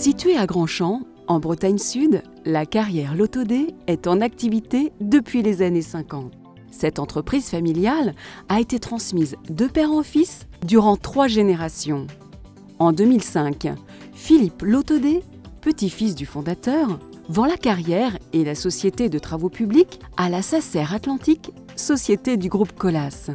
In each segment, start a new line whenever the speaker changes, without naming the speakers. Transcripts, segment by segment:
Située à Grandchamp, en Bretagne Sud, la carrière Lotaudet est en activité depuis les années 50. Cette entreprise familiale a été transmise de père en fils durant 3 générations. En 2005, Philippe Lotaudet, petit-fils du fondateur, vend la carrière et la société de travaux publics à la Sacère Atlantique, société du groupe Colas.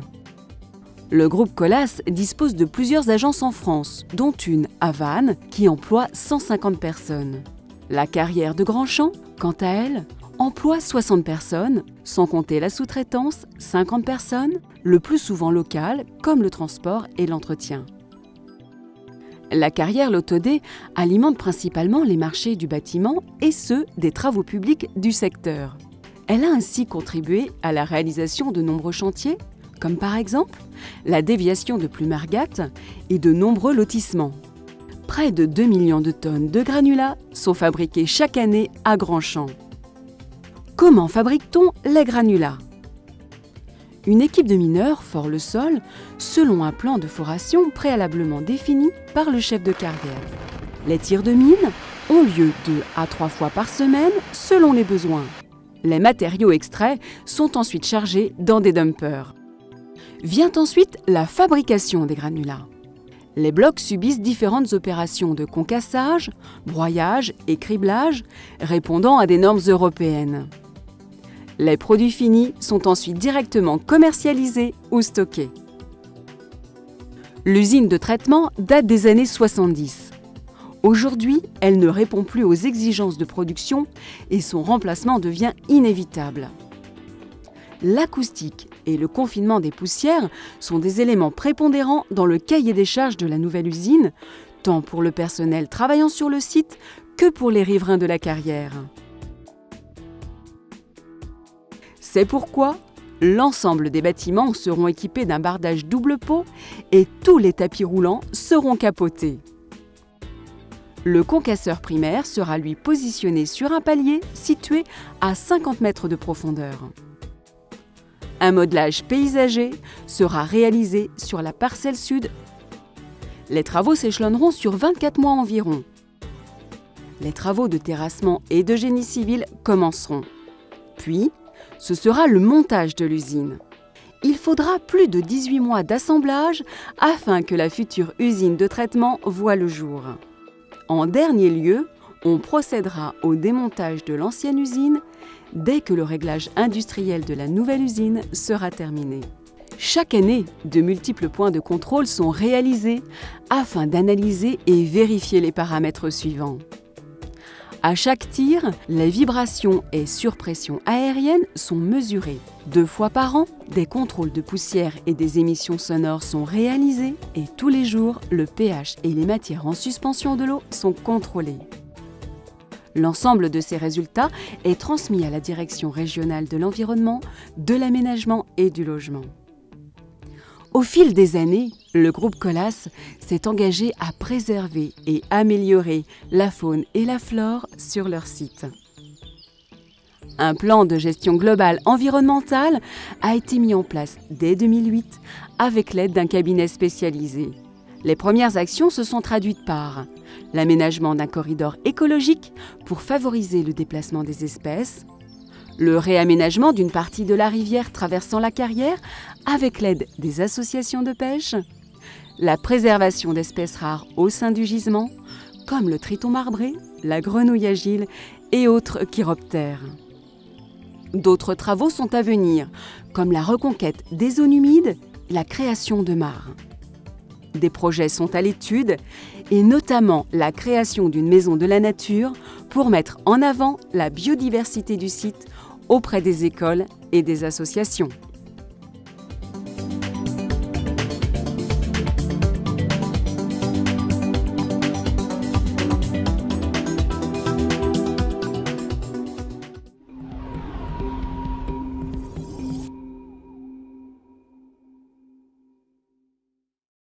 Le groupe Colas dispose de plusieurs agences en France, dont une à Vannes qui emploie 150 personnes. La carrière de Grandchamp, quant à elle, emploie 60 personnes, sans compter la sous-traitance, 50 personnes, le plus souvent locales, comme le transport et l'entretien. La carrière Lotaudet alimente principalement les marchés du bâtiment et ceux des travaux publics du secteur. Elle a ainsi contribué à la réalisation de nombreux chantiers, comme par exemple la déviation de Plumargat et de nombreux lotissements. Près de 2 millions de tonnes de granulats sont fabriqués chaque année à Grandchamp. Comment fabrique-t-on les granulats ? Une équipe de mineurs fore le sol selon un plan de foration préalablement défini par le chef de carrière. Les tirs de mine ont lieu 2 à 3 fois par semaine selon les besoins. Les matériaux extraits sont ensuite chargés dans des dumpers. Vient ensuite la fabrication des granulats. Les blocs subissent différentes opérations de concassage, broyage et criblage répondant à des normes européennes. Les produits finis sont ensuite directement commercialisés ou stockés. L'usine de traitement date des années 70. Aujourd'hui, elle ne répond plus aux exigences de production et son remplacement devient inévitable. L'acoustique et le confinement des poussières sont des éléments prépondérants dans le cahier des charges de la nouvelle usine, tant pour le personnel travaillant sur le site que pour les riverains de la carrière. C'est pourquoi l'ensemble des bâtiments seront équipés d'un bardage double pot et tous les tapis roulants seront capotés. Le concasseur primaire sera lui positionné sur un palier situé à 50 mètres de profondeur. Un modelage paysager sera réalisé sur la parcelle sud. Les travaux s'échelonneront sur 24 mois environ. Les travaux de terrassement et de génie civil commenceront. Puis, ce sera le montage de l'usine. Il faudra plus de 18 mois d'assemblage afin que la future usine de traitement voie le jour. En dernier lieu, on procédera au démontage de l'ancienne usine dès que le réglage industriel de la nouvelle usine sera terminé. Chaque année, de multiples points de contrôle sont réalisés afin d'analyser et vérifier les paramètres suivants. À chaque tir, les vibrations et surpressions aériennes sont mesurées. 2 fois par an, des contrôles de poussière et des émissions sonores sont réalisés et tous les jours, le pH et les matières en suspension de l'eau sont contrôlés. L'ensemble de ces résultats est transmis à la Direction régionale de l'environnement, de l'aménagement et du logement. Au fil des années, le groupe Colas s'est engagé à préserver et améliorer la faune et la flore sur leur site. Un plan de gestion globale environnementale a été mis en place dès 2008 avec l'aide d'un cabinet spécialisé. Les premières actions se sont traduites par l'aménagement d'un corridor écologique pour favoriser le déplacement des espèces, le réaménagement d'une partie de la rivière traversant la carrière avec l'aide des associations de pêche, la préservation d'espèces rares au sein du gisement, comme le triton marbré, la grenouille agile et autres chiroptères. D'autres travaux sont à venir, comme la reconquête des zones humides, la création de mares. Des projets sont à l'étude, et notamment la création d'une maison de la nature pour mettre en avant la biodiversité du site auprès des écoles et des associations.